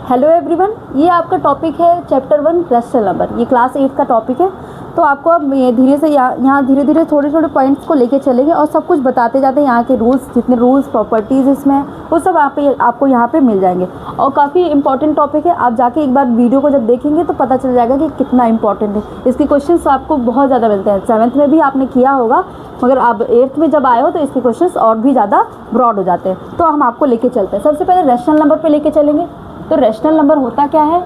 Hello everyone, ये आपका topic है चैप्टर 1 रैशनल नंबर। ये क्लास 8 का टॉपिक है। तो आपको अब धीरे से यहाँ धीरे धीरे छोटे छोटे पॉइंट्स को लेके चलेंगे और सब कुछ बताते जाते हैं। यहाँ के रूल्स, जितने रूल्स प्रॉपर्टीज़ इसमें हैं वो सब आपको यहाँ पे मिल जाएंगे और काफ़ी इंपॉर्टेंट टॉपिक है। आप जाके एक बार वीडियो को जब देखेंगे तो पता चल जाएगा कि कितना इंपॉर्टेंट है। इसके क्वेश्चंस आपको बहुत ज़्यादा मिलते हैं। 7th में भी आपने किया होगा, मगर आप 8th में जब आए हो तो इसके क्वेश्चंस और भी ज़्यादा ब्रॉड हो जाते हैं। तो हम आपको लेके चलते हैं। सबसे पहले रैशनल नंबर पे लेके चलेंगे। तो रैशनल नंबर होता क्या है?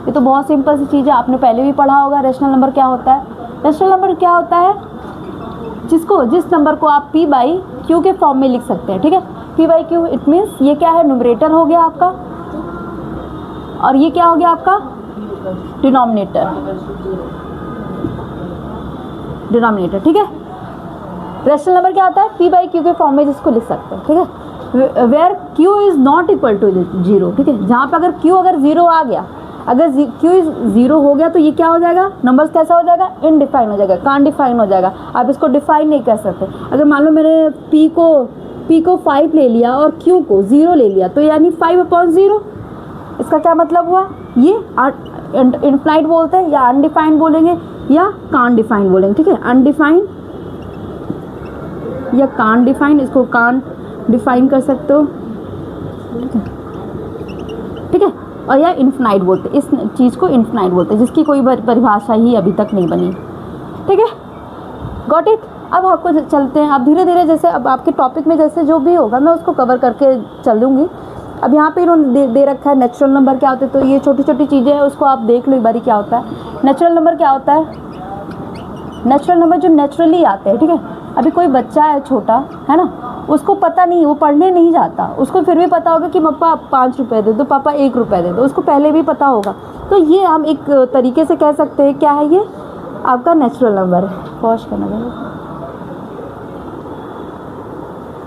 ये तो बहुत सिंपल सी चीज़ है, आपने पहले भी पढ़ा होगा। रैशनल नंबर क्या होता है? रैशनल नंबर क्या होता है? जिस नंबर को आप p बाई क्यू के फॉर्म में लिख सकते हैं। ठीक है, p by Q, it means ये क्या है? न्यूमरेटर हो गया आपका और ये क्या हो गया आपका? डिनोमिनेटर। ठीक है, रैशनल नंबर क्या होता है? p बाई क्यू के फॉर्म में जिसको लिख सकते हैं। ठीक है, where q is not equal to 0। ठीक है, जहाँ पे अगर q अगर 0 आ गया, अगर q 0 हो गया तो ये क्या हो जाएगा? नंबर्स कैसा हो जाएगा? इनडिफाइन हो जाएगा, कान डिफाइन हो जाएगा। आप इसको डिफाइन नहीं कर सकते। अगर मान लो मैंने p को 5 ले लिया और q को 0 ले लिया, तो यानी 5/0। इसका क्या मतलब हुआ? ये इनफाइनाइट बोलते हैं या अनडिफाइंड बोलेंगे या कान डिफाइन बोलेंगे। ठीक है, अनडिफाइंड या कान डिफाइन, इसको कान डिफाइन कर सकते हो। ठीक है, और या इन्फिनाइट बोलते हैं, इस चीज़ को इन्फिनाइट बोलते हैं, जिसकी कोई परिभाषा ही अभी तक नहीं बनी। ठीक है, गॉट इट। अब आपको चलते हैं। अब धीरे धीरे जैसे अब आपके टॉपिक में जैसे जो भी होगा मैं उसको कवर करके चल दूँगी। अब यहाँ पे इन्होंने दे रखा है नेचुरल नंबर क्या होते हैं। तो ये छोटी छोटी चीज़ें हैं, उसको आप देख लो एक बारी क्या होता है। नेचुरल नंबर क्या होता है? नेचुरल नंबर जो नेचुरली आते हैं। ठीक है, अभी कोई बच्चा है छोटा, है ना, उसको पता नहीं, वो पढ़ने नहीं जाता, उसको फिर भी पता होगा कि पापा 5 रुपये दे दो, पापा 1 रुपये दे दो, उसको पहले भी पता होगा। तो ये हम एक तरीके से कह सकते हैं क्या है? ये आपका नेचुरल नंबर है। पॉज करना पड़ेगा।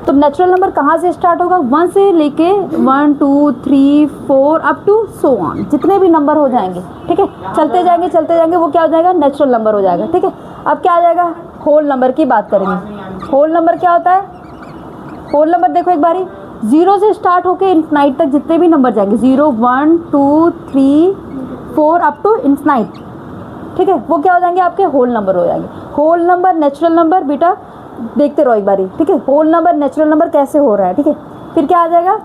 तो नेचुरल नंबर कहाँ से स्टार्ट होगा? 1 से लेके 1 2 3 4 अप टू सो ऑन, जितने भी नंबर हो जाएंगे। ठीक है, चलते जाएंगे वो क्या हो जाएगा? नेचुरल नंबर हो जाएगा। ठीक है, अब क्या आ जाएगा? होल नंबर की बात करेंगे। होल नंबर क्या होता है? होल नंबर देखो एक बारी, 0 से स्टार्ट होके इन्फिनाइट तक जितने भी नंबर जाएंगे, 0 1 2 3 4 अप टू इन्फिनाइट। ठीक है, वो क्या हो जाएंगे? आपके होल नंबर हो जाएंगे। होल नंबर, नेचुरल नंबर, बेटा देखते रहो एक बारी। ठीक है, होल नंबर, नेचुरल नंबर कैसे हो रहा है। ठीक है, फिर क्या आ जाएगा?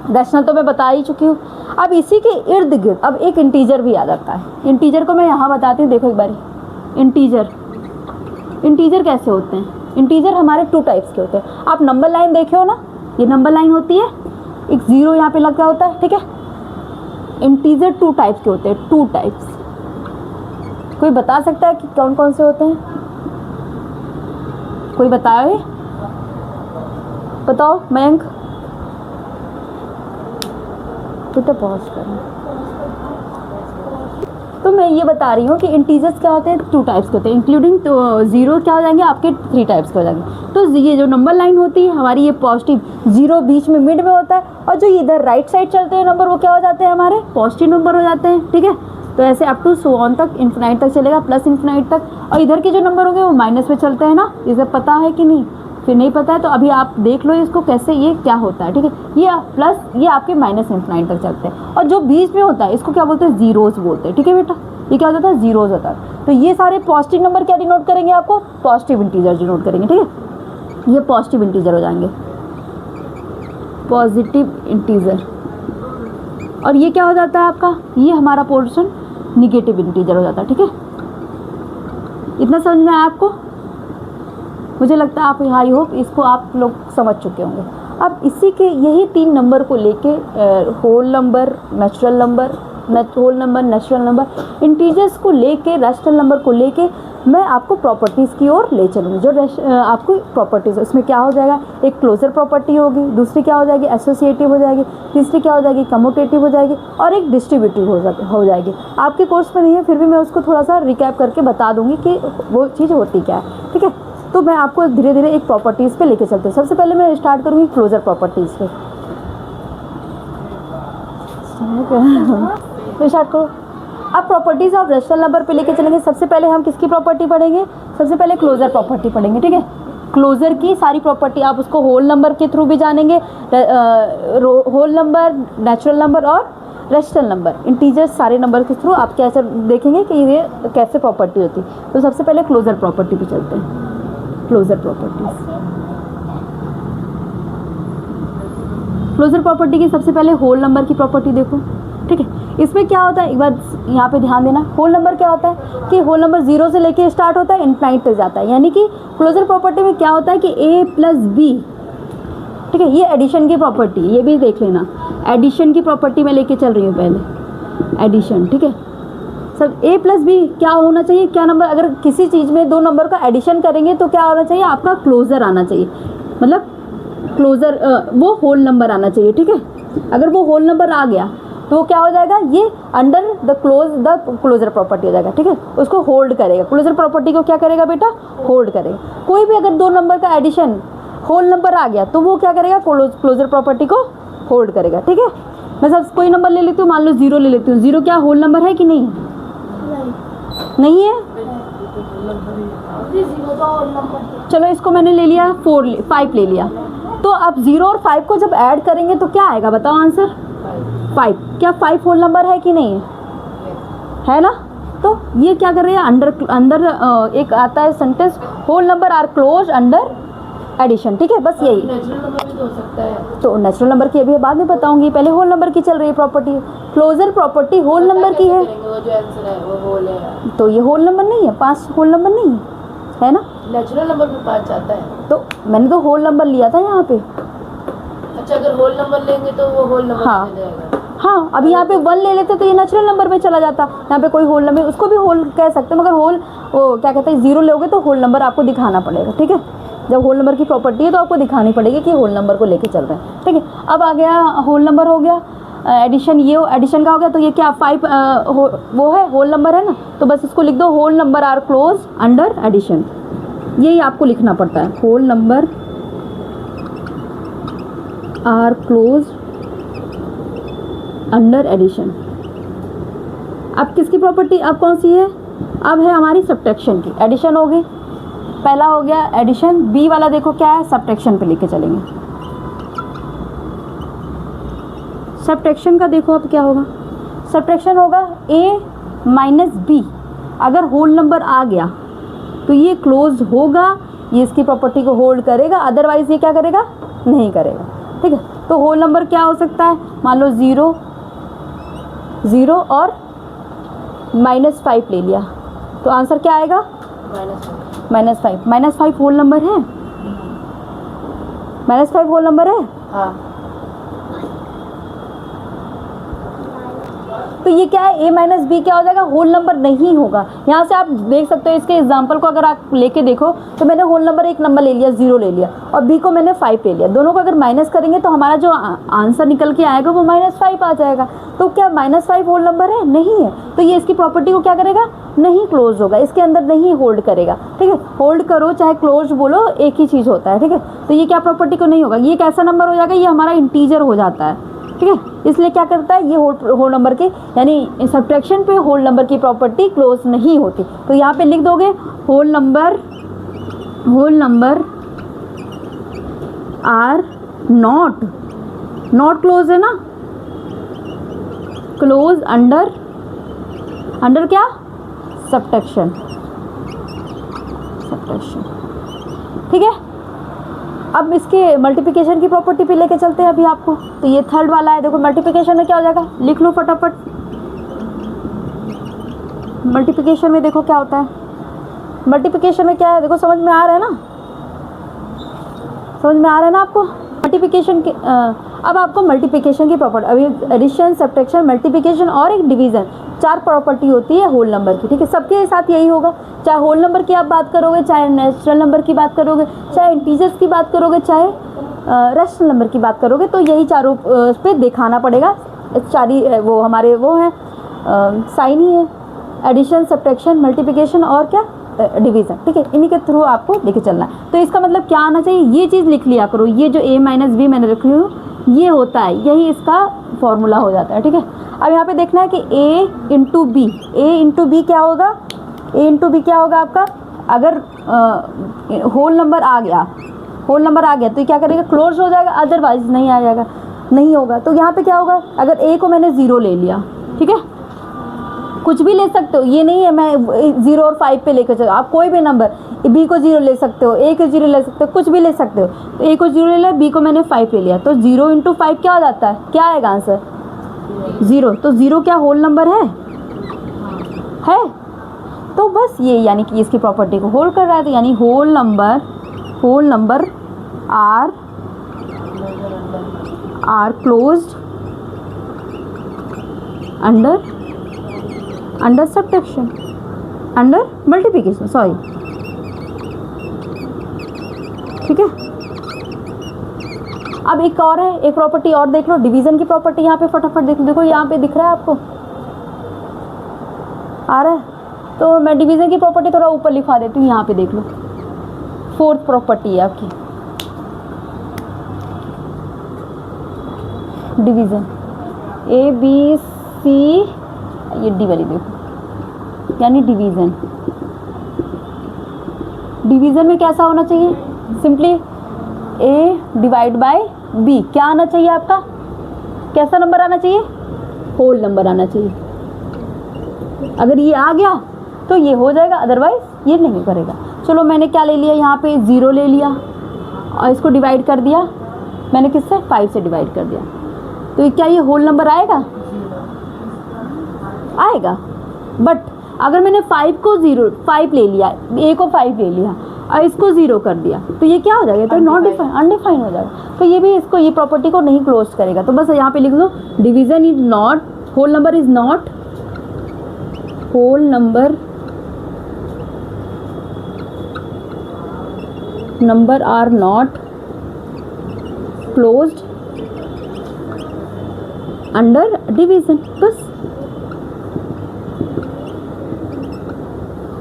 रैशनल तो मैं बता ही चुकी हूँ। अब इसी के इर्द गिर्द अब एक इंटीजर भी आ जाता है। इंटीजर को मैं यहाँ बताती हूँ, देखो एक बारी। इंटीजर कैसे होते हैं? इंटीजर हमारे 2 टाइप्स के होते हैं। आप नंबर लाइन देखे हो ना, ये नंबर लाइन होती है, एक 0 यहाँ पे लगा होता है। ठीक है, इंटीजर 2 टाइप्स के होते हैं। 2 टाइप्स। कोई बता सकता है कि कौन कौन से होते हैं? कोई बताए? बताओ मयंक। बेटा पॉज करना। तो मैं ये बता रही हूँ कि इंटीजर्स क्या होते हैं? 2 टाइप्स के होते हैं, इंक्लूडिंग 0 क्या हो जाएंगे आपके? 3 टाइप्स के हो जाएंगे। तो ये जो नंबर लाइन होती है हमारी, ये पॉजिटिव, 0 बीच में मिड में होता है, और जो इधर राइट साइड चलते हैं नंबर वो क्या हो जाते हैं? हमारे पॉजिटिव नंबर हो जाते हैं। ठीक है, तो ऐसे अप टू सो ऑन तक, इन्फिनाइट तक चलेगा, प्लस इन्फिनाइट तक। और इधर के जो नंबर होंगे वो माइनस में चलते हैं ना, इसे पता है कि नहीं? फिर नहीं पता है तो अभी आप देख लो इसको कैसे, ये क्या होता है। ठीक है, ये प्लस, ये आपके माइनस इन्फिनाइट तक चलते हैं। और जो बीच में होता है इसको क्या बोलते हैं? जीरोस बोलते हैं। ठीक है बेटा, ये क्या होता है? जीरोस होता है। तो ये सारे पॉजिटिव नंबर क्या डिनोट करेंगे? आपको पॉजिटिव इंटीजर डिनोट करेंगे। ठीक है, ये पॉजिटिव इंटीजर हो जाएंगे, पॉजिटिव इंटीजर। और ये क्या हो जाता है आपका? ये हमारा पोर्शन निगेटिव इंटीजर हो जाता है। ठीक है, इतना समझ में आया आपको? मुझे लगता है आप, आई होप इसको आप लोग समझ चुके होंगे। अब इसी के यही 3 नंबर को लेके whole number, natural number, whole number, natural number, integers को लेके, रैशनल नंबर को लेके मैं आपको प्रॉपर्टीज़ की ओर ले चलूँगी। जो आपको प्रॉपर्टीज़, उसमें क्या हो जाएगा? एक क्लोजर प्रॉपर्टी होगी, दूसरी क्या हो जाएगी? एसोसिएटिव हो जाएगी, तीसरी क्या हो जाएगी? कम्यूटेटिव हो जाएगी, और एक डिस्ट्रीब्यूटिव हो जाएगी। आपके कोर्स में नहीं है, फिर भी मैं उसको थोड़ा सा रिकैप करके बता दूँगी कि वो चीज़ होती क्या है। ठीक है, तो मैं आपको धीरे धीरे एक प्रॉपर्टीज़ पे लेके चलती हूँ। सबसे पहले मैं स्टार्ट करूँगी क्लोजर प्रॉपर्टीज़ पे। तो स्टार्ट करो। अब प्रॉपर्टीज़ ऑफ रैशनल नंबर पे लेके चलेंगे। सबसे पहले हम किसकी प्रॉपर्टी पढ़ेंगे? सबसे पहले क्लोजर प्रॉपर्टी पढ़ेंगे। ठीक है, क्लोजर की सारी प्रॉपर्टी, आप उसको होल नंबर के थ्रू भी जानेंगे, होल नंबर, नेचुरल नंबर और रेशनल नंबर, इंटीजर्स सारे नंबर के थ्रू आप कैसे देखेंगे कि ये कैसे प्रॉपर्टी होती है। तो सबसे पहले क्लोजर प्रॉपर्टी पे चलते हैं। क्लोजर प्रॉपर्टीज, क्लोजर प्रॉपर्टी की सबसे पहले होल नंबर की प्रॉपर्टी देखो, ठीक है। इसमें क्या होता है, एक बार यहाँ पे ध्यान देना, होल नंबर क्या होता है कि होल नंबर 0 से लेके स्टार्ट होता है, इनफाइनाइट तक जाता है। यानी कि क्लोजर प्रॉपर्टी में क्या होता है कि a प्लस बी, ठीक है, ये एडिशन की प्रॉपर्टी, ये भी देख लेना, एडिशन की प्रॉपर्टी में लेके चल रही हूँ पहले, एडिशन, ठीक है। सब a प्लस बी क्या होना चाहिए, क्या नंबर, अगर किसी चीज़ में दो नंबर का एडिशन करेंगे तो क्या होना चाहिए, आपका क्लोजर आना चाहिए, मतलब क्लोजर वो होल नंबर आना चाहिए, ठीक है। अगर वो होल नंबर आ गया तो क्या हो जाएगा, ये अंडर द क्लोजर प्रॉपर्टी हो जाएगा, ठीक है। उसको होल्ड करेगा, क्लोजर प्रॉपर्टी को क्या करेगा बेटा, होल्ड करेगा। कोई भी अगर दो नंबर का एडिशन होल नंबर आ गया तो वो क्या करेगा, क्लोजर प्रॉपर्टी को होल्ड करेगा, ठीक है। मैं सब कोई नंबर ले लेती हूँ, मान लो 0 ले लेती हूँ। 0 क्या होल नंबर है कि नहीं है? नहीं है। चलो इसको मैंने ले लिया 5 ले लिया, तो अब 0 और 5 को जब ऐड करेंगे तो क्या आएगा बताओ आंसर, 5। क्या 5 होल नंबर है कि नहीं है ना। तो ये क्या कर रहे हैं, अंदर एक आता है sentence, whole number are close under addition, ठीक है। बस यही, नेचुरल नंबर भी तो हो सकता है। तो नेचुरल नंबर की अभी बाद में बताऊंगी, पहले होल नंबर की चल रही है property. Closure property whole number की है, वो जो आंसर है वो होल है, तो ये होल नंबर नहीं है, 5 होल नंबर नहीं है ना। नेचुरल नंबर भी 5 आता है। तो मैंने तो होल नंबर लिया था यहाँ पे। अच्छा, अगर होल नंबर लेंगे तो वो होल नंबर हाँ। हो जाएगा। हाँ, अभी यहाँ पे 1 ले लेते तो ये नेचुरल नंबर में चला जाता। यहाँ पे कोई होल नंबर, उसको भी होल कह सकते हैं, मगर होल वो क्या कहते हैं, 0 लोगे तो होल नंबर आपको दिखाना पड़ेगा, ठीक है। जब होल नंबर की प्रॉपर्टी है तो आपको दिखानी पड़ेगी कि होल नंबर को लेके चल रहे हैं, ठीक है। अब आ गया होल नंबर, हो गया एडिशन, ये एडिशन का हो गया। तो ये क्या 5 वो है, होल नंबर है ना, तो बस इसको लिख दो, whole number are close under addition. यही आपको लिखना पड़ता है, whole number are close under addition. अब किसकी प्रॉपर्टी, अब कौन सी है, अब है हमारी सब्ट्रैक्शन की। एडिशन हो गई, पहला हो गया एडिशन, बी वाला देखो क्या है, सब्ट्रैक्शन पे लेके चलेंगे। सब्ट्रैक्शन का देखो अब क्या होगा, सब्ट्रैक्शन होगा a माइनस बी। अगर होल नंबर आ गया तो ये क्लोज होगा, ये इसकी प्रॉपर्टी को होल्ड करेगा, अदरवाइज ये क्या करेगा, नहीं करेगा, ठीक है। तो होल नंबर क्या हो सकता है, मान लो 0 और -5 ले लिया, तो आंसर क्या आएगा, -5 होल नंबर है, -5 होल नंबर है। हाँ। तो ये क्या है, a माइनस बी क्या हो जाएगा, होल नंबर नहीं होगा। यहाँ से आप देख सकते हो इसके एग्जाम्पल को, अगर आप लेके देखो तो मैंने होल नंबर एक नंबर ले लिया, 0 ले लिया, और b को मैंने 5 ले लिया। दोनों को अगर माइनस करेंगे तो हमारा जो आंसर निकल के आएगा वो -5 आ जाएगा। तो क्या -5 होल नंबर है, नहीं है। तो ये इसकी प्रॉपर्टी को क्या करेगा, नहीं क्लोज होगा, इसके अंदर नहीं होल्ड करेगा, ठीक है। होल्ड करो चाहे क्लोज बोलो, एक ही चीज़ होता है, ठीक है। तो ये क्या प्रॉपर्टी को नहीं होगा, ये कैसा नंबर हो जाएगा, ये हमारा इंटीजर हो जाता है, ठीक है। इसलिए क्या करता है, ये होल नंबर के, यानी सब्ट्रैक्शन पे होल नंबर की प्रॉपर्टी क्लोज नहीं होती। तो यहाँ पे लिख दोगे whole number are not close है ना, क्लोज अंडर क्या, सब्ट्रैक्शन, ठीक है। अब इसके मल्टीप्लिकेशन की प्रॉपर्टी पे लेके चलते हैं अभी आपको। तो ये थर्ड वाला है, देखो मल्टीप्लिकेशन में क्या हो जाएगा, लिख लो फटाफट। मल्टीप्लिकेशन में देखो क्या होता है, मल्टीप्लिकेशन में क्या है, देखो समझ में आ रहा है ना, समझ में आ रहा है ना आपको मल्टीप्लिकेशन के। अब आपको मल्टीप्लिकेशन की प्रॉपर्टी, अभी एडिशन, सब्ट्रैक्शन, मल्टीप्लिकेशन और एक डिवीज़न, 4 प्रॉपर्टी होती है होल नंबर की, ठीक है। सबके साथ यही होगा, चाहे होल नंबर की आप बात करोगे, चाहे नेचुरल नंबर की बात करोगे, चाहे इंटीजर्स की बात करोगे, चाहे रेशनल नंबर की बात करोगे, तो यही चारों पे दिखाना पड़ेगा। 4 वो हमारे वो हैं, साइन ही है, एडिशन, सब्ट्रैक्शन, मल्टीप्लिकेशन और क्या, डिवीज़न, ठीक है। इन्हीं के थ्रू आपको लेके चलना है। तो इसका मतलब क्या आना चाहिए, ये चीज़ लिख लिया करो, ये जो a माइनस बी मैंने रखी हूँ ये होता है, यही इसका फॉर्मूला हो जाता है, ठीक है। अब यहाँ पे देखना है कि a इंटू बी क्या होगा, a इंटू बी क्या होगा आपका, अगर होल नंबर आ गया तो ये क्या करेगा, क्लोज हो जाएगा, अदरवाइज नहीं आ जाएगा। नहीं होगा। तो यहाँ पे क्या होगा, अगर ए को मैंने 0 ले लिया, ठीक है, कुछ भी ले सकते हो, ये नहीं है मैं 0 और 5 पे लेकर चलो, आप कोई भी नंबर, बी को 0 ले सकते हो, ए को 0 ले सकते हो, कुछ भी ले सकते हो। तो ए को 0 ले लिया, बी को मैंने 5 ले लिया, तो 0 × 5 क्या हो जाता है, क्या आएगा आंसर 0। तो 0 क्या होल नंबर है? तो बस ये यानी कि इसकी प्रॉपर्टी को होल्ड कर रहा है। तो यानी whole number are closed under subtraction, under multiplication, sorry, ठीक है। अब एक और है, एक प्रॉपर्टी और देख लो, डिवीजन की प्रॉपर्टी। यहाँ पे फटाफट देखो यहाँ पे दिख रहा है आपको, आ रहा है? तो मैं डिवीज़न की प्रॉपर्टी थोड़ा ऊपर लिखवा देती हूँ, यहाँ पे देख लो, 4th प्रॉपर्टी है आपकी डिवीज़न, ए बी सी, ये डी वाली देखो, यानी डिवीज़न में कैसा होना चाहिए, simply a divide by b, क्या आना चाहिए आपका, कैसा नंबर आना चाहिए, होल नंबर आना चाहिए। अगर ये आ गया तो ये हो जाएगा, अदरवाइज ये नहीं करेगा। चलो मैंने क्या ले लिया, यहाँ पे 0 ले लिया और इसको डिवाइड कर दिया मैंने, किससे, 5 से डिवाइड कर दिया। तो ये क्या ये होल नंबर आएगा? आएगा। बट अगर मैंने 5 ले लिया, ए को 5 ले लिया और इसको 0 कर दिया, तो ये क्या हो जाएगा, तो नॉट डिफाइन, अनडिफाइन हो जाएगा। तो ये भी इसको, ये प्रॉपर्टी को नहीं क्लोज करेगा। तो बस यहाँ पे लिख दो, division is not, whole number is not, whole number are not closed under division. बस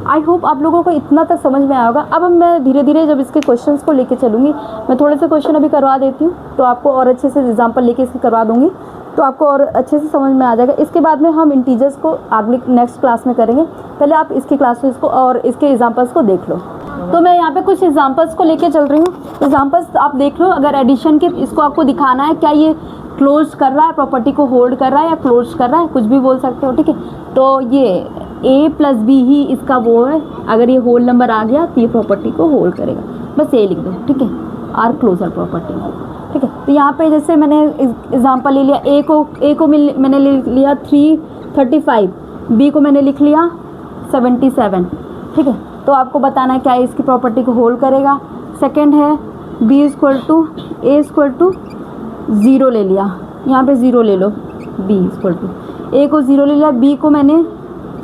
आई होप आप लोगों को इतना तक समझ में आया होगा। अब मैं धीरे धीरे जब इसके क्वेश्चंस को लेके चलूँगी, मैं थोड़े से क्वेश्चन अभी करवा देती हूँ, तो आपको और अच्छे से एग्जांपल लेके इसकी करवा दूँगी, तो आपको और अच्छे से समझ में आ जाएगा। इसके बाद में हम इंटीजर्स को अगली नेक्स्ट क्लास में करेंगे। पहले आप इसकी क्लासेस को और इसके एग्जांपल्स को देख लो। तो मैं यहाँ पे कुछ एग्जांपल्स को लेके चल रही हूँ। एग्जांपल्स आप देख लो, अगर एडिशन के इसको आपको दिखाना है, क्या ये क्लोज कर रहा है, प्रॉपर्टी को होल्ड कर रहा है या क्लोज कर रहा है, कुछ भी बोल सकते हो, ठीक है। तो ये a + b ही इसका वो है, अगर ये होल नंबर आ गया तो ये प्रॉपर्टी को होल्ड करेगा, बस ये लिख दो, ठीक है, आर क्लोजर प्रॉपर्टी, ठीक है। तो यहाँ पे जैसे मैंने एग्जांपल ले लिया, ए को मैंने ले लिया 335, बी को मैंने लिख लिया 77, ठीक है। तो आपको बताना है क्या इसकी प्रॉपर्टी को होल्ड करेगा। सेकंड है b = a = 0 ले लिया, यहाँ पे 0 ले लो, b = a को 0 ले लिया, b को मैंने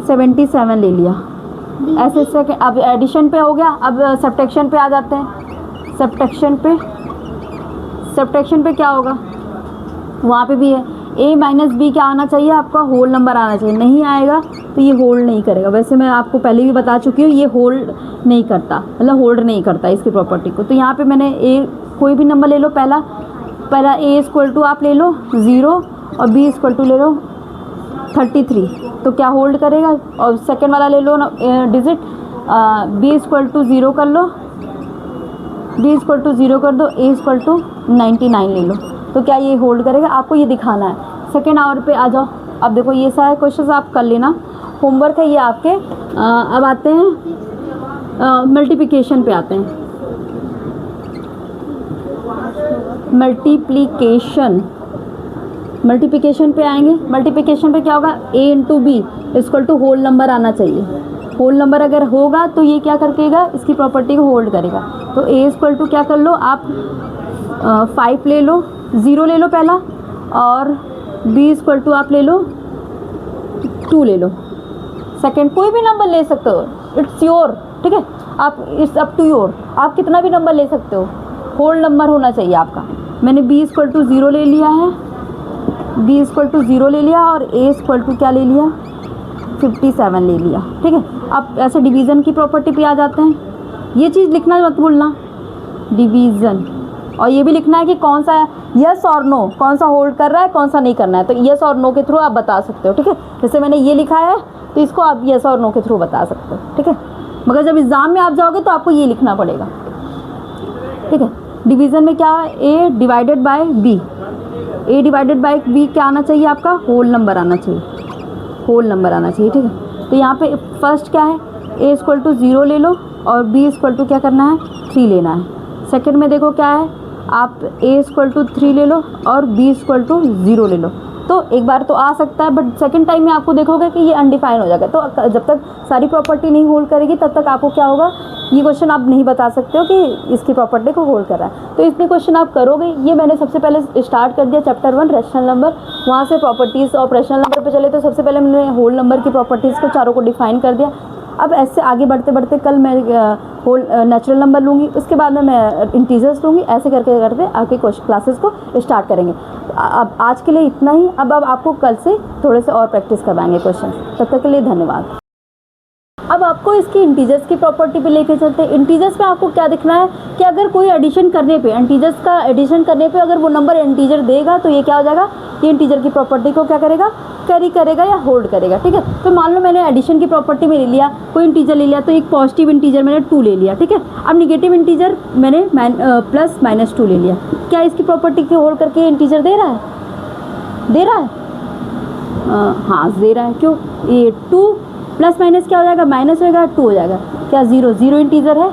77 ले लिया। ऐसे अब एडिशन पे हो गया। अब सब्ट्रैक्शन पे आ जाते हैं। सब्ट्रैक्शन पे क्या होगा, वहाँ पे भी है a - b क्या आना चाहिए, आपका होल नंबर आना चाहिए। नहीं आएगा तो ये होल्ड नहीं करेगा। वैसे मैं आपको पहले भी बता चुकी हूँ, ये होल्ड नहीं करता, मतलब होल्ड नहीं करता इसकी प्रॉपर्टी को। तो यहाँ पे मैंने a कोई भी नंबर ले लो, पहला a = आप ले लो 0 और b = ले लो 33, तो क्या होल्ड करेगा। और सेकंड वाला ले लो ना डिजिट, b = 0 कर लो, b = 0 कर दो, a = 99 ले लो, तो क्या ये होल्ड करेगा। आपको ये दिखाना है। सेकेंड आवर पे आ जाओ। अब देखो ये सारे क्वेश्चंस आप कर लेना, होमवर्क है ये आपके। अब आते हैं मल्टीप्लिकेशन पे आते हैं। मल्टीप्लिकेशन पे आएंगे। मल्टीप्लिकेशन पे क्या होगा, a × b = होल नंबर आना चाहिए। होल नंबर अगर होगा तो ये क्या करेगा, इसकी प्रॉपर्टी को होल्ड करेगा। तो a = क्या कर लो आप, 5 ले लो, 0 ले लो पहला, और b = आप ले लो 2 ले लो। सेकंड कोई भी नंबर ले सकते हो, इट्स योर, ठीक है, आप इट्स अप टू योर, आप कितना भी नंबर ले सकते हो, होल नंबर होना चाहिए आपका। मैंने b = 0 ले लिया है, b = 0 ले लिया, और a = क्या ले लिया, 57 ले लिया, ठीक है। अब ऐसे डिवीज़न की प्रॉपर्टी पे आ जाते हैं। ये चीज़ लिखना मत भूलना, डिवीज़न, और ये भी लिखना है कि कौन सा यस और नो, कौन सा होल्ड कर रहा है, कौन सा नहीं करना है। तो यस और नो के थ्रू आप बता सकते हो, ठीक है। जैसे मैंने ये लिखा है तो इसको आप यस और नो के थ्रू बता सकते हो, ठीक है। मगर जब एग्ज़ाम में आप जाओगे तो आपको ये लिखना पड़ेगा, ठीक है। डिवीज़न में क्या है, a / b, a divided by b क्या आना चाहिए आपका, होल नंबर आना चाहिए, होल नंबर आना चाहिए, ठीक है। तो यहाँ पे फर्स्ट क्या है, ए इक्वल टू 0 ले लो और बी इक्वल टू क्या करना है, 3 लेना है। सेकंड में देखो क्या है, आप ए इक्वल टू 3 ले लो और बी इक्वल टू 0 ले लो। तो एक बार तो आ सकता है, बट सेकंड टाइम में आपको देखोगे कि ये अनडिफाइन हो जाएगा। तो जब तक सारी प्रॉपर्टी नहीं होल्ड करेगी तब तक आपको क्या होगा, ये क्वेश्चन आप नहीं बता सकते हो कि इसकी प्रॉपर्टी को होल्ड कर रहा है। तो इतने क्वेश्चन आप करोगे। ये मैंने सबसे पहले स्टार्ट कर दिया चैप्टर 1 रैशनल नंबर, वहाँ से प्रॉपर्टीज़ और रैशनल नंबर पे चले। तो सबसे पहले मैंने होल नंबर की प्रॉपर्टीज़ को चारों को डिफाइन कर दिया। अब ऐसे आगे बढ़ते बढ़ते कल मैं होल नेचुरल नंबर लूँगी, उसके बाद में मैं इंटीजर्स लूँगी, ऐसे करके करते आपके क्लासेस को स्टार्ट करेंगे। अब आज के लिए इतना ही। अब आपको कल से थोड़े से और प्रैक्टिस करवाएंगे क्वेश्चन। तब तक के लिए धन्यवाद। अब आपको इसकी इंटीजर्स की प्रॉपर्टी पे लेके चलते हैं। इंटीजर्स में आपको क्या दिखना है कि अगर कोई एडिशन करने पे, इंटीजर्स का एडिशन करने पे अगर वो नंबर इंटीजर देगा तो ये क्या हो जाएगा, ये इंटीजर की प्रॉपर्टी को क्या करेगा, कैरी करेगा या होल्ड करेगा, ठीक है। तो मान लो मैंने एडिशन की प्रॉपर्टी में ले लिया, कोई इंटीजर ले लिया, तो एक पॉजिटिव इंटीजर मैंने 2 ले लिया, ठीक है। अब निगेटिव इंटीजर मैंने प्लस माइनस 2 ले लिया। क्या इसकी प्रॉपर्टी को होल्ड करके इंटीजर दे रहा है, दे रहा है? हाँ दे रहा है। क्यों, ये 2 प्लस माइनस क्या हो जाएगा, माइनस होगा, 2 हो जाएगा। क्या 0 इंटीजर है,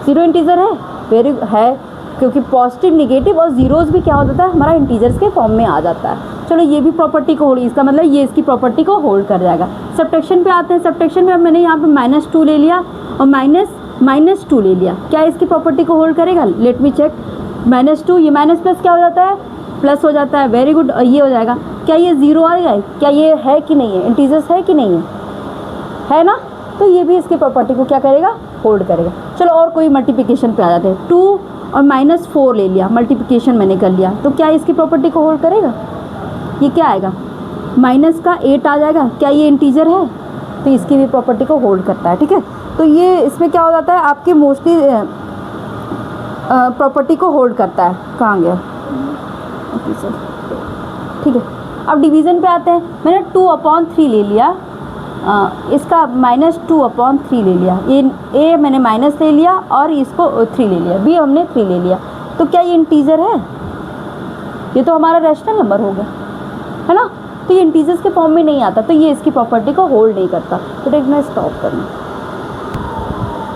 0 इंटीजर है, वेरी है, क्योंकि पॉजिटिव निगेटिव और जीरोज़ भी क्या हो जाता है हमारा इंटीजर्स के फॉर्म में आ जाता है। चलो ये भी प्रॉपर्टी को होल्ड, इसका मतलब ये इसकी प्रॉपर्टी को होल्ड कर जाएगा। सब्ट्रैक्शन पे आते हैं। सब्ट्रैक्शन में अब मैंने यहाँ पे -2 ले लिया और -2 ले लिया। क्या इसकी प्रॉपर्टी को होल्ड करेगा, लेट मी चेक। -2 ये माइनस प्लस क्या हो जाता है, प्लस हो जाता है, वेरी गुड। और ये हो जाएगा, क्या ये 0 आएगा, क्या ये है कि नहीं है, इंटीजर्स है कि नहीं है ना। तो ये भी इसकी प्रॉपर्टी को क्या करेगा, होल्ड करेगा। चलो और कोई मल्टीप्लिकेशन पे आ जाते हैं। 2 और -4 ले लिया, मल्टीप्लिकेशन मैंने कर लिया, तो क्या इसकी प्रॉपर्टी को होल्ड करेगा, ये क्या आएगा, -8 आ जाएगा। क्या ये इंटीजर है, तो इसकी भी प्रॉपर्टी को होल्ड करता है, ठीक है। तो ये इसमें क्या हो जाता है, आपकी मोस्टली प्रॉपर्टी को होल्ड करता है। कहाँ गया, ओके सर, ठीक है। अब डिवीज़न पे आते हैं। मैंने 2/3 ले लिया, इसका -2/3 ले लिया। ए मैंने माइनस ले लिया और इसको 3 ले लिया, बी हमने 3 ले लिया। तो क्या ये इंटीजर है, ये तो हमारा रैशनल नंबर हो गया, है ना। तो ये इंटीजर्स के फॉर्म में नहीं आता, तो ये इसकी प्रॉपर्टी को होल्ड नहीं करता। तो एक मैं स्टॉप करना।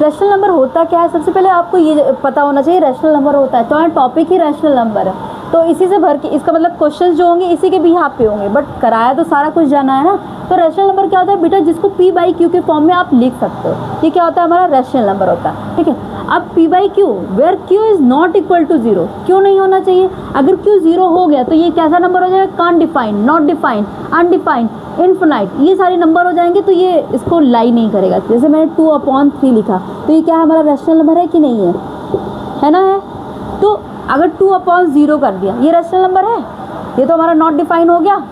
रैशनल नंबर होता क्या है, सबसे पहले आपको ये पता होना चाहिए रैशनल नंबर होता है। तो हमारा टॉपिक ही रैशनल नंबर है, तो इसी से भर के, इसका मतलब क्वेश्चंस जो होंगे इसी के भी यहाँ पे होंगे, बट कराया तो सारा कुछ जाना है ना। तो रैशनल नंबर क्या होता है बेटा, जिसको P/Q के फॉर्म में आप लिख सकते हो, ये क्या होता है, हमारा रैशनल नंबर होता है, ठीक है। अब P/Q where Q is not equal to 0, क्यों नहीं होना चाहिए। अगर Q 0 हो गया तो ये कैसा नंबर हो जाएगा, can't define, not define, undefined, infinite, ये सारे नंबर हो जाएंगे, तो ये इसको लाई नहीं करेगा। जैसे मैंने 2/3 लिखा, तो ये क्या है, हमारा रैशनल नंबर है कि नहीं है ना, है। तो अगर 2/0 कर दिया, ये रैशनल नंबर है, ये तो हमारा नॉट डिफाइन हो गया,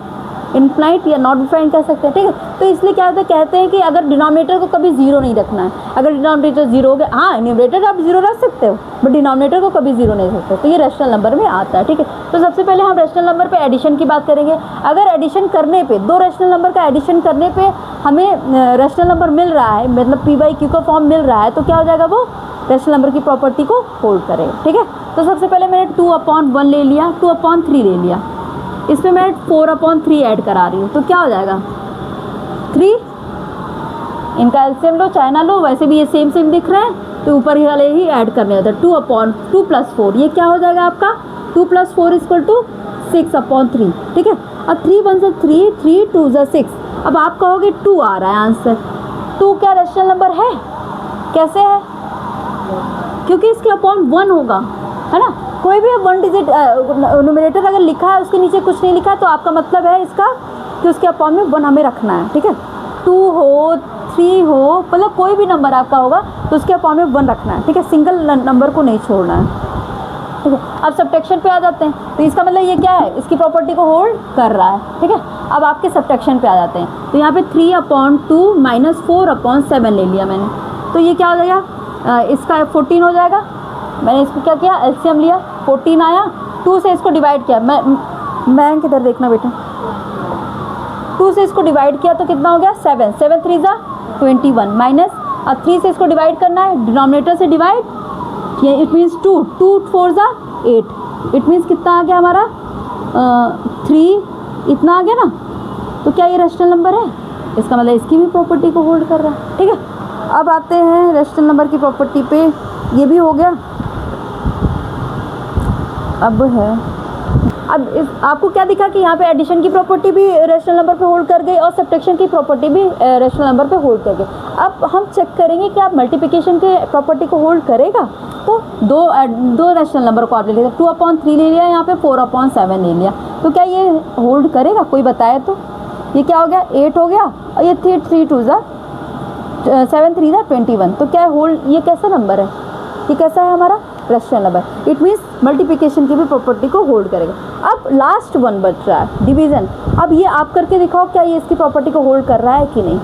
इनफिनाइट या नॉट डिफाइन कह सकते हैं, ठीक है। तो इसलिए क्या होता है, कहते हैं कि अगर डिनोमिनेटर को कभी 0 नहीं रखना है। अगर डिनोमिनेटर 0 हो गया, हाँ न्यूमरेटर आप 0 रख सकते हो, बट डिनोमिनेटर को कभी 0 नहीं रख सकते। तो ये रैशनल नंबर में आता है, ठीक है। तो सबसे पहले हम रैशनल नंबर पे एडिशन की बात करेंगे। अगर एडिशन करने पे, 2 रैशनल नंबर का एडिशन करने पे हमें रैशनल नंबर मिल रहा है, मतलब P/Q का फॉर्म मिल रहा है, तो क्या हो जाएगा, वो रैशनल नंबर की प्रॉपर्टी को होल्ड करेगा, ठीक है। तो सबसे पहले मैंने 2/1 ले लिया, 2/3 ले लिया, इसमें मैं 4/3 ऐड करा रही हूँ, तो क्या हो जाएगा 3। इनका एलसीएम लो चाहे ना लो, वैसे भी ये सेम दिख रहे हैं, तो ऊपर ही वाले ही ऐड करने होता है। 2/2 + 4, ये क्या हो जाएगा आपका, 2 + 4 = 6/3, ठीक है। अब 3 × 1 = 3, 3 × 2 = 6। अब आप कहोगे 2 आ रहा है आंसर, 2 क्या रैशनल नंबर है, कैसे है, क्योंकि इसके अपॉन 1 होगा, है ना। कोई भी 1 डिजिट न्यूमरेटर अगर लिखा है उसके नीचे कुछ नहीं लिखा है, तो आपका मतलब है इसका कि उसके अपॉन में 1 हमें रखना है, ठीक है। 2 हो 3 हो, मतलब कोई भी नंबर आपका होगा तो उसके अपॉन में 1 रखना है, ठीक है। सिंगल नंबर को नहीं छोड़ना है, ठीक है। अब सब्ट्रैक्शन पे आ जाते हैं, तो इसका मतलब ये क्या है, इसकी प्रॉपर्टी को होल्ड कर रहा है, ठीक है। अब आपके सब्ट्रैक्शन पे आ जाते हैं, तो यहाँ पे 3/2 - 4/7 ले लिया मैंने, तो ये क्या हो जाएगा, इसका 14 हो जाएगा। मैंने इसको क्या किया, एलसीएम लिया, 14 आया, 2 से इसको डिवाइड किया, मैं किधर देखना बेटा, 2 से इसको डिवाइड किया तो कितना हो गया, 7, 7 3 = 21 माइनस, अब 3 से इसको डिवाइड करना है, डिनोमिनेटर से डिवाइड, ये इट मीन्स 2 4 = 8, इट मीन्स कितना आ गया हमारा 3 इतना आ गया ना, तो क्या ये रेशनल नंबर है? इसका मतलब इसकी भी प्रॉपर्टी को होल्ड कर रहा है। ठीक है, अब आते हैं रेशनल नंबर की प्रॉपर्टी पे। ये भी हो गया। अब इस आपको क्या दिखा कि यहाँ पे एडिशन की प्रॉपर्टी भी रेशनल नंबर पे होल्ड कर गई और सब्ट्रैक्शन की प्रॉपर्टी भी रेशनल नंबर पे होल्ड कर गई। अब हम चेक करेंगे कि आप मल्टीप्लिकेशन के प्रॉपर्टी को होल्ड करेगा। तो दो रेशनल नंबर को आप ले लिया, 2/3 ले लिया, यहाँ पे 4/7 ले लिया, तो क्या ये होल्ड करेगा? कोई बताए तो। ये क्या हो गया? 8 हो गया, और ये 3 2 7 3 21, तो क्या होल्ड? ये कैसा नंबर है? ये कैसा है हमारा? Rational number. It means multiplication की भी प्रॉपर्टी को होल्ड करेगा। अब लास्ट वन बच रहा है, डिवीज़न। अब ये आप करके दिखाओ क्या ये इसकी प्रॉपर्टी को होल्ड कर रहा है कि नहीं।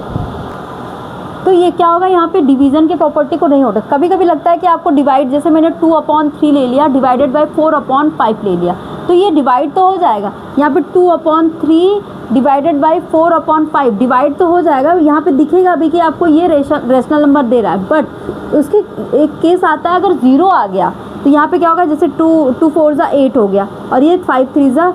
तो ये क्या होगा? यहाँ पे डिवीज़न की प्रॉपर्टी को नहीं होल्ड। कभी कभी लगता है कि आपको डिवाइड, जैसे मैंने 2/3 ले लिया डिवाइडेड बाय 4/5 ले लिया, तो ये डिवाइड तो हो जाएगा। यहाँ पे 2/3 डिवाइडेड बाय 4/5 डिवाइड तो हो जाएगा। यहाँ पे दिखेगा भी कि आपको ये रेशनल नंबर दे रहा है, बट उसके एक केस आता है अगर 0 आ गया तो यहाँ पे क्या होगा? जैसे 2 4 8 हो गया और ये 5 3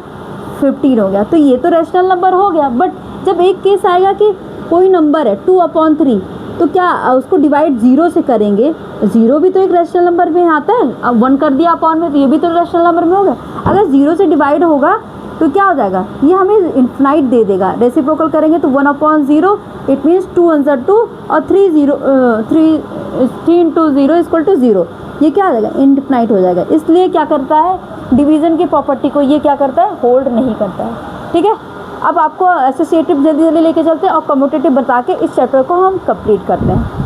15 हो गया, तो ये तो रेशनल नंबर हो गया। बट जब एक केस आएगा कि कोई नंबर है 2/3, तो क्या उसको डिवाइड 0 से करेंगे? 0 भी तो एक रेशनल नंबर में आता है। अब 1 कर दिया अपॉन में, तो ये भी तो रेशनल नंबर में होगा। अगर 0 से डिवाइड होगा तो क्या हो जाएगा? ये हमें इन्फिनाइट दे देगा। रेसिप्रोकल करेंगे तो 1/0, इट मीन्स 2 1 2 और 3 × 0 = 0। ये क्या आ जाएगा? इनफिनाइट हो जाएगा। इसलिए क्या करता है? डिवीज़न की प्रॉपर्टी को ये क्या करता है? होल्ड नहीं करता है। ठीक है, अब आपको एसोसिएटिव जल्दी जल्दी लेके चलते हैं और कम्यूटेटिव बता के इस चैप्टर को हम कंप्लीट करते हैं।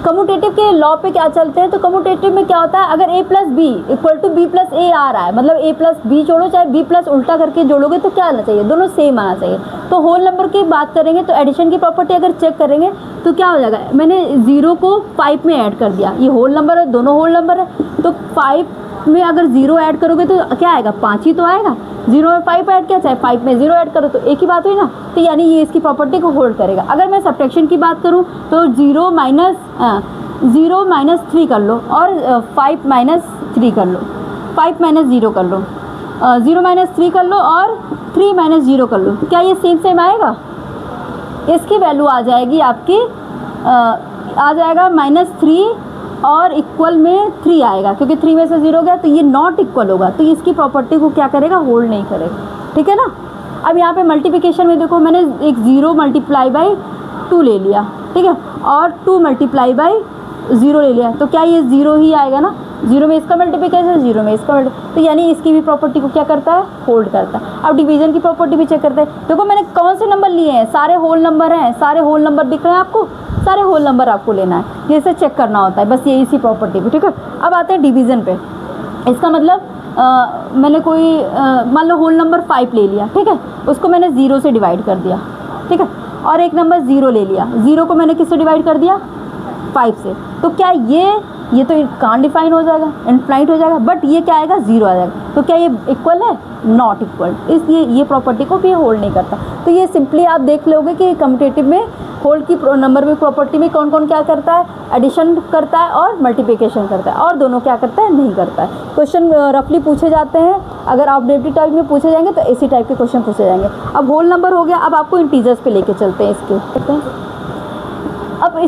कम्यूटेटिव के लॉ पे क्या चलते हैं? तो कम्यूटेटिव में क्या होता है? अगर a + b = b + a आ रहा है, मतलब a + b जोड़ो चाहे b + उल्टा करके जोड़ोगे तो क्या आना चाहिए? दोनों सेम आना चाहिए। तो होल नंबर की बात करेंगे तो एडिशन की प्रॉपर्टी अगर चेक करेंगे तो क्या हो जाएगा? मैंने 0 को 5 में ऐड कर दिया, ये होल नंबर है, दोनों होल नंबर है, तो 5 में अगर 0 ऐड करोगे तो क्या आएगा? 5 ही तो आएगा। 0 में 5 ऐड किया, चाहे 5 में 0 ऐड करो तो एक ही बात हुई ना। तो यानी ये इसकी प्रॉपर्टी को होल्ड करेगा। अगर मैं सब्ट्रैक्शन की बात करूँ तो 0 - 3 कर लो और 5 - 3 कर लो, 5 - 0 कर लो, 0 - 3 कर लो और 3 - 0 कर लो, क्या ये सेम आएगा? इसकी वैल्यू आ जाएगी आपकी आ जाएगा -3 और इक्वल में 3 आएगा, क्योंकि 3 में से 0 गया तो ये नॉट इक्वल होगा, तो इसकी प्रॉपर्टी को क्या करेगा? होल्ड नहीं करेगा। ठीक है ना। अब यहाँ पे मल्टीप्लिकेशन में देखो, मैंने एक 0 × 2 ले लिया, ठीक है, और 2 × 0 ले लिया, तो क्या ये 0 ही आएगा ना? 0 में इसका मल्टीप्लिकेशन, 0 में इसका तो यानी इसकी भी प्रॉपर्टी को क्या करता है? होल्ड करता है। अब डिवीज़न की प्रॉपर्टी भी चेक करते हैं। देखो मैंने कौन से नंबर लिए हैं? सारे होल नंबर हैं, सारे होल नंबर दिख रहे हैं आपको, सारे होल नंबर आपको लेना है, जैसे चेक करना होता है बस ये इसी प्रॉपर्टी पे। ठीक है, अब आते हैं डिवीज़न पे। इसका मतलब मैंने कोई मान लो होल नंबर 5 ले लिया, ठीक है, उसको मैंने 0 से डिवाइड कर दिया, ठीक है, और एक नंबर 0 ले लिया, 0 को मैंने किससे डिवाइड कर दिया? 5 से। तो क्या ये तो कान डिफाइन हो जाएगा, इनफाइनाइट हो जाएगा, बट ये क्या आएगा? 0 आ जाएगा। तो क्या ये इक्वल है? Not equal. इसलिए ये प्रॉपर्टी को भी होल्ड नहीं करता। तो ये सिंपली आप देख लोगे कि कम्यूटेटिव में होल्ड की नंबर में प्रॉपर्टी में कौन कौन क्या करता है? एडिशन करता है और मल्टीप्लिकेशन करता है, और दोनों क्या करता है? नहीं करता है। क्वेश्चन रफली पूछे जाते हैं, अगर ऑब्जेक्टिव टाइप में पूछे जाएंगे तो इसी टाइप के क्वेश्चन पूछे जाएंगे। अब होल नंबर हो गया, अब आपको इंटीजर्स पे लेके चलते हैं इसके। अब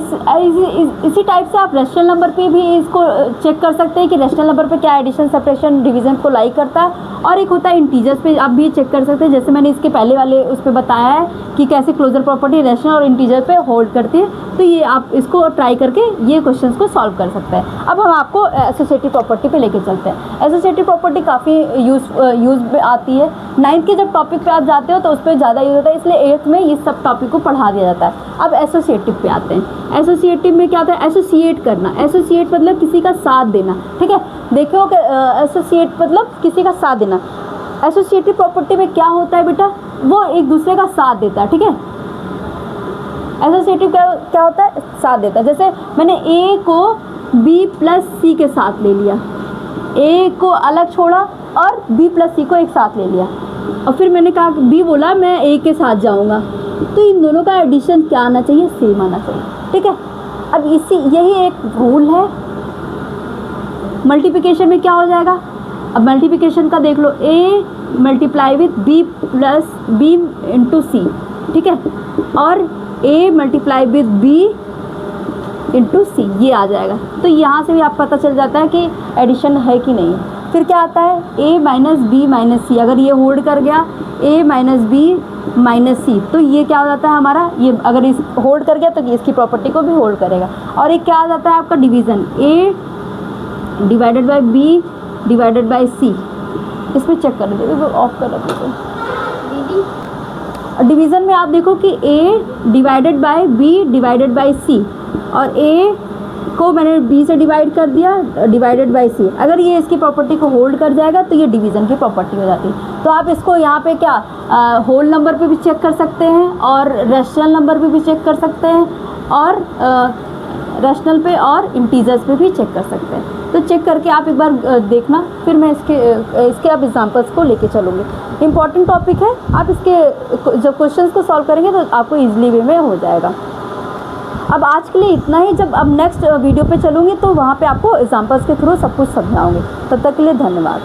इसी टाइप से आप रेशनल नंबर पे भी इसको चेक कर सकते हैं कि रेशनल नंबर पे क्या एडिशन, सब्ट्रैक्शन, डिवीज़न को लाइक करता है, और एक होता है इंटीजर्स पे आप भी चेक कर सकते हैं, जैसे मैंने इसके पहले वाले उस पर बताया है कि कैसे क्लोजर प्रॉपर्टी रेशनल और इंटीजर पे होल्ड करती है। तो ये आप इसको ट्राई करके ये क्वेश्चंस को सॉल्व कर सकते हैं। अब हम आपको एसोसिएटिव प्रॉपर्टी पे लेके चलते हैं। एसोसिएटिव प्रॉपर्टी काफ़ी यूज़ में आती है। 9th के जब टॉपिक पे आप जाते हो तो उस पर ज़्यादा यूज़ होता है, इसलिए 8th में इस सब टॉपिक को पढ़ा दिया जाता है। अब एसोसिएटिव पे आते हैं। एसोसिएटिव में क्या होता है? एसोसिएट करना। एसोसिएट मतलब किसी का साथ देना, ठीक है। देखो कि एसोसिएट मतलब किसी का साथ देना। एसोसिएटिव प्रॉपर्टी में क्या होता है बेटा? वो एक दूसरे का साथ देता है, ठीक है। एसोसिएटिव क्या होता है? साथ देता है। जैसे मैंने ए को बी प्लस सी के साथ ले लिया, ए को अलग छोड़ा और बी प्लस सी को एक साथ ले लिया, और फिर मैंने कहा बी बोला मैं ए के साथ जाऊंगा, तो इन दोनों का एडिशन क्या आना चाहिए? सेम आना चाहिए, ठीक है। अब यही एक रूल है मल्टीप्लिकेशन में क्या हो जाएगा, अब मल्टीप्लिकेशन का देख लो, a multiply with b plus b into c, ठीक है, और a multiply with b into c, ये आ जाएगा। तो यहाँ से भी आप पता चल जाता है कि एडिशन है कि नहीं। फिर क्या आता है, a माइनस बी माइनस सी, अगर ये होल्ड कर गया a माइनस बी माइनस सी, तो ये क्या हो जाता है हमारा, ये अगर इस होल्ड कर गया तो ये इसकी प्रॉपर्टी को भी होल्ड करेगा। और एक क्या आ जाता है आपका division, a divided by b divided by c, इसमें चेक कर दीजिए, ऑफ कर दीजिए। डिवीज़न में आप देखो कि a divided by b divided by c, और a को मैंने b से डिवाइड कर दिया डिवाइडेड बाय सी, अगर ये इसकी प्रॉपर्टी को होल्ड कर जाएगा तो ये डिवीज़न की प्रॉपर्टी हो जाती है। तो आप इसको यहाँ पे क्या होल नंबर पे भी चेक कर सकते हैं और रेशनल नंबर पे भी चेक कर सकते हैं, और रेशनल पे और इंटीजर्स पे भी चेक कर सकते हैं। तो चेक करके आप एक बार देखना, फिर मैं इसके अब एग्जांपल्स को लेके चलूँगी। इम्पॉर्टेंट टॉपिक है, आप इसके जब क्वेश्चंस को सॉल्व करेंगे तो आपको ईजिली वे में हो जाएगा। अब आज के लिए इतना ही, जब अब नेक्स्ट वीडियो पे चलूँगी तो वहाँ पे आपको एग्जांपल्स के थ्रू सब कुछ समझाऊँगी। तब तक के लिए धन्यवाद।